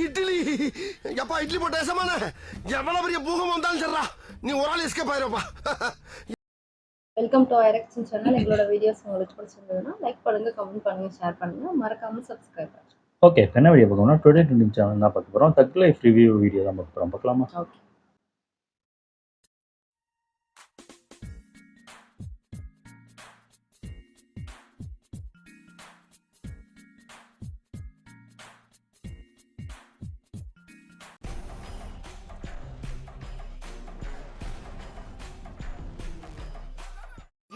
இட்லி எப்பா இட்லி போட்ட ஏசமான எவ்வளவு பெரிய பூகம் வந்தாலும் சரிடா நீ ஒரு ஆள் எஸ்கேப் ஆயிருப்பா. வெல்கம் டு ஐரெக்ஷன் சேனல். எங்களோட வீடியோஸ் உங்களுக்கு பிடிச்சிருந்ததுன்னா லைக் பண்ணுங்க, கமெண்ட் பண்ணுங்க, ஷேர் பண்ணுங்க, மறக்காம சப்ஸ்கிரைப் பண்ணுங்க. ஓகே, என்ன வீடியோ பார்க்கணும்னா டுடே ட்ரெண்டிங் சேனல் தான் பார்க்க போகிறோம். தக் லைஃப் ரிவ்யூ வீடியோ தான் பார்க்க போகிறோம். பார்க்கலாமா? ஓகே.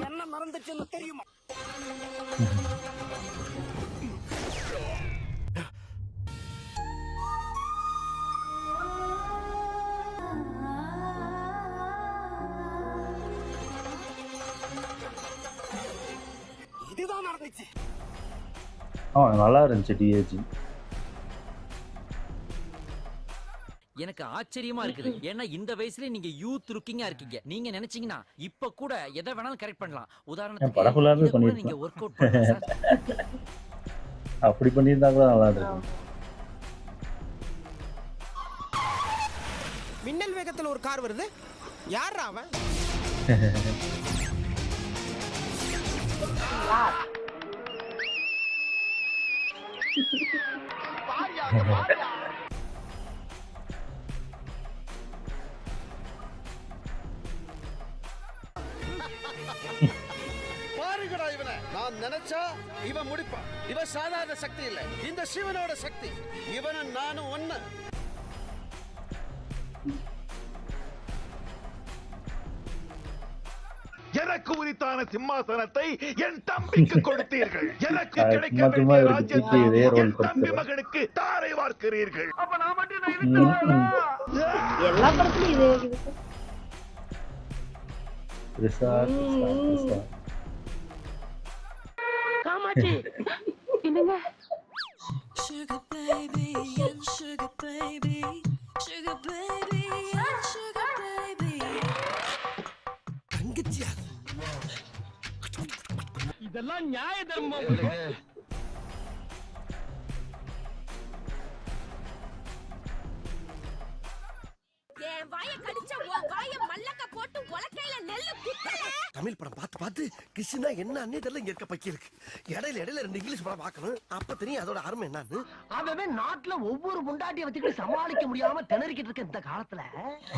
என்ன மறந்துச்சுன்னு தெரியுமா? இதுதான் நடந்துச்சு. நல்லா இருந்துச்சு டிஏஜி. எனக்கு ஆச்சரியமா இருக்குது. ஏன்னா இந்த வயசுல நீங்க யூத் லுக்கிங்கா இருக்கீங்க. நீங்க நினைச்சீங்கன்னா இப்ப கூட எதை வேணாலும் கரெக்ட் பண்ணலாம். உதாரணத்துக்கு நீங்க வொர்க் அவுட் பண்ணலாம் சார். அப்படி பண்ணியிருந்தா கூட நல்லா இருக்கும். மின்னல் வேகத்துல ஒரு கார் வருது. யாரா அவன்? பாருங்கடா இவனை. நான் நினைச்சா இவன் முடிப்பான். இவன் சாதாரண சக்தி இல்ல, இந்த சிவனோட சக்தி. இவனும் நானும் ஒண்ணு. எனக்கு உரித்தான சிம்மாசனத்தை என் தம்பிக்கு கொடுத்தீர்கள். எனக்கு கிடைக்க வேண்டிய ராஜ்யத்தை என் தம்பி மகனுக்கு தாரை வார்க்கிறீர்கள். அப்ப நான் மட்டும் எல்லா படத்துலயும் இதே காமாட்சி என்னங்க? Sugar baby and sugar baby, sugar baby and sugar baby. தங்கச்சியா இதெல்லாம் நியாய தர்மம். என் வாயை கடிச்ச உன் வாயை மல்லக்க போட்டு உலக்கையில நெல்லு குத்தல. தமிழ் படம் பார்த்து பார்த்து கிருஷ்ணா என்ன அண்ணே தெரியல இங்க இருக்க பக்கி இருக்கு. இடையில ரெண்டு இங்கிலீஷ் படம் பார்க்கணும். அப்ப தெரியும் அதோட அருமை என்னன்னு. அவன் நாட்டுல ஒவ்வொரு முண்டாட்டியை வச்சுக்கிட்டு சமாளிக்க முடியாம திணறிக்கிட்டு இருக்க இந்த காலத்துல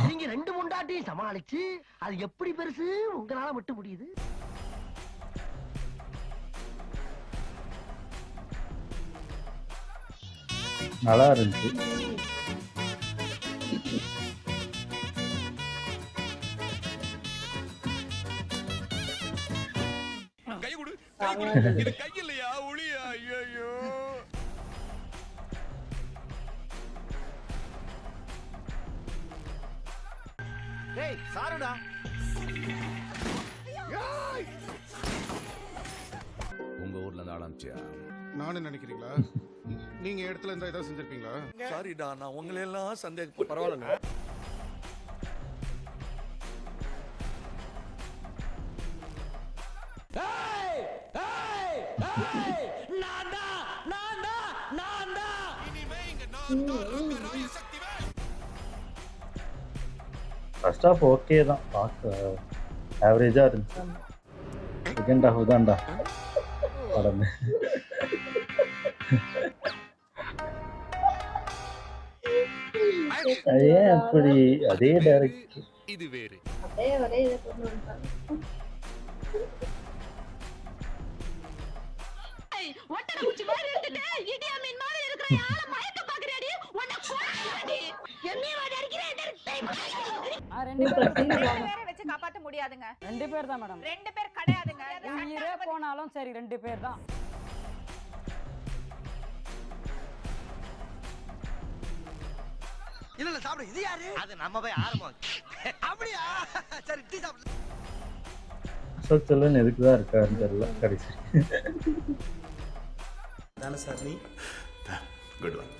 நீங்க 2 முண்டாட்டியும் சமாளிச்சு அது எப்படி பெருசு உங்களால மட்டும் முடியுது? நல்லா இருந்துச்சு. கை கொடு. இது கை இல்லையா ஒளியா? ஐயோ. டேய் சாருடா. உங்க ஊர்ல இருந்து ஆரம்பிச்சியா? நானும் நினைக்கிறீங்களா? நீங்க இடத்துல இருந்தா ஏதாவது செஞ்சிருப்பீங்களா? சாரிடா, நான் உங்களை எல்லாம் சந்தேக பரவாயில்ல. ஃபர்ஸ்ட் ஹாஃப் ஓகே தான், பார்க்க ஆவரேஜா இருந்துச்சு. செகண்ட் ஹாஃப் தான்டா படம். ஏன் அப்படி? அதே டைரக்ட், இது வேறு. அதே ஒரே இதை கொண்டு வந்துட்டாங்க. ஒட்டட குச்சி மாதிரி இருந்துட்டு இடியா மீன் மாதிரி இருக்கிற ஆளை மயக்க பாக்குறியாடி? உன்னை கொல்லுடி. என்னைய வாடி அடிக்கிறேன். பேரை வச்சு காப்பாத்த முடியாதுங்க. 2 பேர் தான் மேடம். 2 பேர் கிடையாதுங்க. உயிரே போனாலும் சரி 2 பேர் தான். இல்ல சாப்பிடு. இது யாரு? அது நம்ம போய் ஆரம்பம். அப்படியா? சரி டீ சாப்பிடு. அசோக் எதுக்கு தான் இருக்காருன்னு தெரியல கடைசி. தானே சார் நீ? Good one.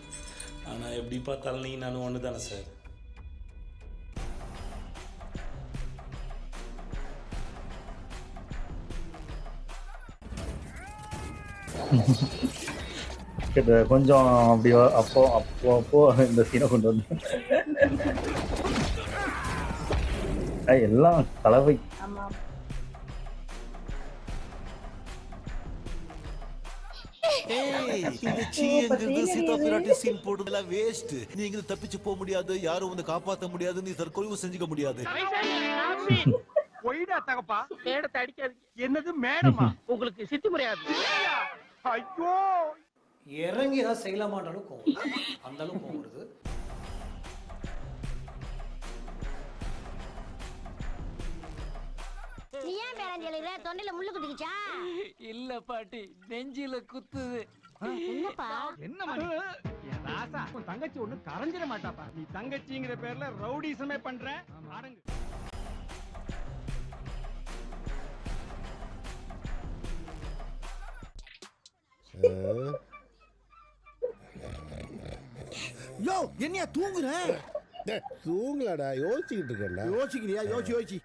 ஆனால் எப்படி பார்த்தாலும் நீ நானும் ஒன்று தானே சார்? கொஞ்சம் அப்படி அப்போ அப்போ இந்த சீனை கொண்டு வந்து எல்லாம் கலவை. ஆமா நீங்க தப்பிச்சு போக முடியாது, யாரும் வந்து காப்பாற்ற முடியாது, நீ தற்கொலை செஞ்சுக்க முடியாது. தகப்பா மேடத்தை அடிக்காதீங்க. என்னது மேடமா? உங்களுக்கு சித்தி முறையாது. ஐயோ இறங்கி ஏதாவது செய்யலாமான்ற அளவுக்கு கோவம், அந்த அளவுக்கு கோவம் வருது. நீ ஏன் பேரஞ்சலில தொண்டையில முள்ளு குத்திக்கிச்சா? இல்ல பாட்டி, நெஞ்சில குத்துது. என்னப்பா? என்ன மணி? என் ராசா உன் தங்கச்சி ஒண்ணு கரைஞ்சிட மாட்டாப்பா. நீ தங்கச்சிங்கிற பேர்ல ரவுடிசமே பண்ற. அடங்கு. யோ என்னையா தூங்குற? தூங்கலடா, யோசிச்சுக்கிட்டு இருக்கேன்டா. யோசிக்கிறியா? யோசி.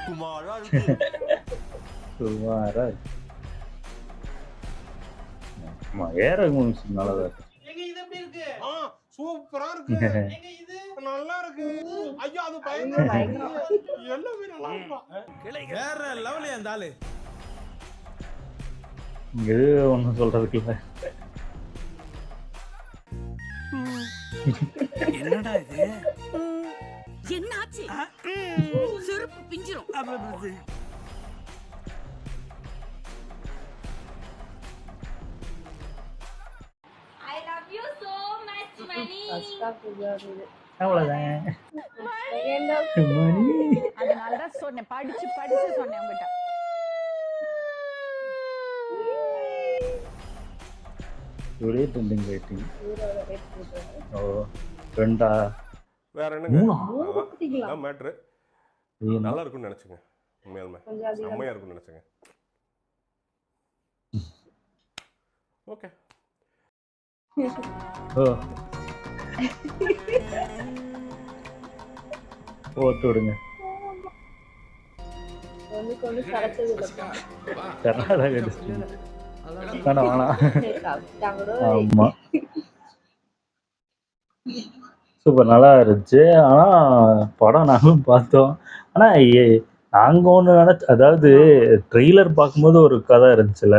குமாரா சுமாரா ஏற நல்லதா இருக்கு. சூப்பரா இருக்கு. இது நல்லா இருக்கு. ஐயோ அது பயங்கர எல்லாமே நல்லா இருக்கு. வேற லெவல்ல அந்த ஆளு. இது ஒண்ணும் சொல்றதுக்கு இல்ல. என்னடா இது? என்னாச்சு? செருப்பு பிஞ்சிரும். I love you so much, Mani. அவ்வளவுதான். அதனால தான் சொன்னேன், படிச்சு சொன்னேன் உங்ககிட்ட. Today trending rating. ஓ ரெண்டா? வேற என்னங்க? மேட்ரு நல்லா இருக்கும்னு நினைச்சுங்க. உண்மையாலுமே செம்மையா இருக்கும்னு நினைச்சுங்க. ஓகே. ஓட்டுடுங்க. கர்நாடகா டிஸ்ட்ரிக்ட். ஆமா சூப்பர் நல்லா இருந்துச்சு. ஆனா படம் நாங்களும் பார்த்தோம். ஆனா நாங்க ஒண்ணு நினைச்சு, அதாவது ட்ரெய்லர் பார்க்கும்போது ஒரு கதை இருந்துச்சுல,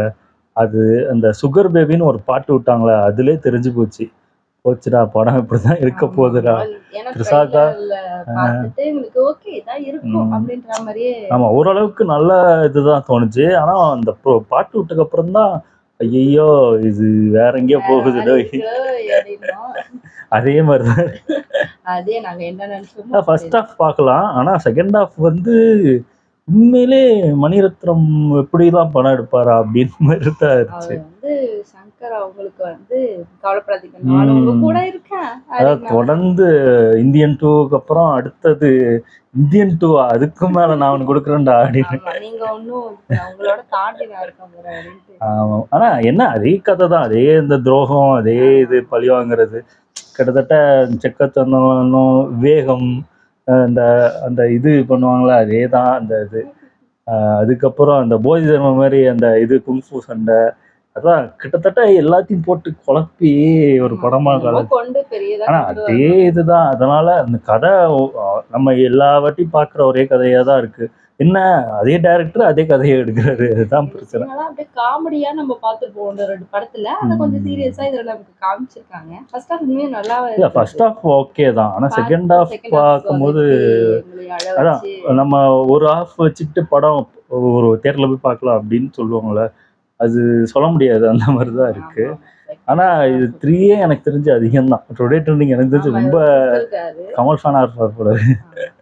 அது அந்த சுகர் பேபின்னு ஒரு பாட்டு விட்டாங்களே, அதுலயே தெரிஞ்சு போச்சுடா படம் இப்படிதான் இருக்க போகுதுடா. கிருஷாக்கா ஆமா ஓரளவுக்கு நல்ல இதுதான் தோணுச்சு. ஆனா அந்த பாட்டு விட்டதுக்கு அப்புறம் தான் ஐயோ இது வேற எங்கேயோ போகுது. அதே மாதிரிதான் ஃபர்ஸ்ட் ஹாஃப் பார்க்கலாம். ஆனா செகண்ட் ஹாஃப் வந்து உண்மையிலே மணிரத்னம் எப்படிலாம் படம் எடுப்பாரா அப்படின்னு மாதிரி தான் இருந்துச்சு. தொடர்ந்து இந்தியன் 2க்கு அப்புறம் அடுத்தது இந்தியன் 2 அதுக்கு மேல நான் அவனுக்கு கொடுக்குறேன்டா அப்படின்னு. ஆமா ஆனா என்ன அதே கதை தான், அதே இந்த துரோகம், அதே இது பழி வாங்குறது, கிட்டத்தட்ட செக்கத்தனம் வேகம் அந்த அந்த இது பண்ணுவாங்களா அதே தான் அந்த இது. அதுக்கப்புறம் அந்த போதி தர்மம் மாதிரி அந்த இது குங்ஃபூ சண்டை, அதான் கிட்டத்தட்ட எல்லாத்தையும் போட்டு குழப்பி ஒரு படமா ஆனா அதே இதுதான். அதனால அந்த கதை நம்ம எல்லா வாட்டி பாக்குற ஒரே கதையா தான் இருக்கு. என்ன அதே டைரக்டர் அதே கதையை எடுக்கிறாரு, அதுதான் பிரச்சனை. காமெடியா நம்ம பார்த்துப்போம் இந்த ரெண்டு படத்துல, அத கொஞ்சம் சீரியஸா இதுல நமக்கு காமிச்சிருக்காங்க. ஃபர்ஸ்ட் ஹாஃப் இன்னும் நல்லா இல்ல ஃபர்ஸ்ட் ஹாஃப் ஓகே தான். ஆனா செகண்ட் ஹாஃப் பார்க்கும்போது அதான் நம்ம ஒரு ஹாஃப் வச்சுட்டு படம் ஒரு தியேட்டர்ல போய் பார்க்கலாம் அப்படின்னு சொல்லுவாங்கல்ல, அது சொல்ல முடியாது. அந்த மாதிரிதான் இருக்கு. ஆனா இது 3 எனக்கு தெரிஞ்சு அதிகம் தான். டுடே ட்ரெண்டிங் எனக்கு தெரிஞ்சு ரொம்ப கமல் ஃபேனா இருப்பார் போல.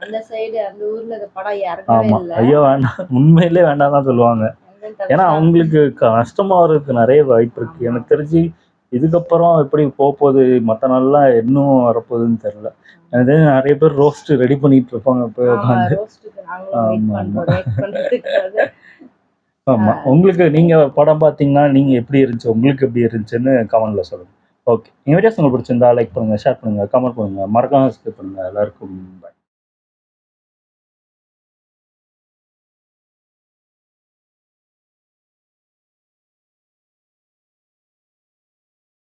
அந்த சைடு அந்த ஊர்ல இந்த படம் யாருமே ஆமா இல்ல. ஐயோ வேண்டாம், உண்மையிலே வேண்டாம் தான் சொல்லுவாங்க. ஏன்னா அவங்களுக்கு நஷ்டமா வரதுக்கு நிறைய வாய்ப்பு இருக்கு. எனக்கு தெரிஞ்சு இதுக்கப்புறம் எப்படி போகுது, மற்ற நாள்லாம் இன்னும் வரப்போகுதுன்னு தெரியல. எனக்கு தெரிஞ்சு நிறைய பேர் ரோஸ்ட் ரெடி பண்ணிட்டு இருப்பாங்க போய் உட்காந்து. ஆமா உங்களுக்கு நீங்க படம் பாத்தீங்கன்னா நீங்க எப்படி இருந்துச்சு, உங்களுக்கு எப்படி இருந்துச்சுன்னு கமெண்ட்ல சொல்லுங்க. ஓகே இந்த வீடியோஸ் உங்களுக்கு பிடிச்சிருந்தா லைக் பண்ணுங்கள், ஷேர் பண்ணுங்கள், கமெண்ட் பண்ணுங்கள், மறக்காம சப்ஸ்கிரைப் பண்ணுங்கள். எல்லாருக்கும் பாய்.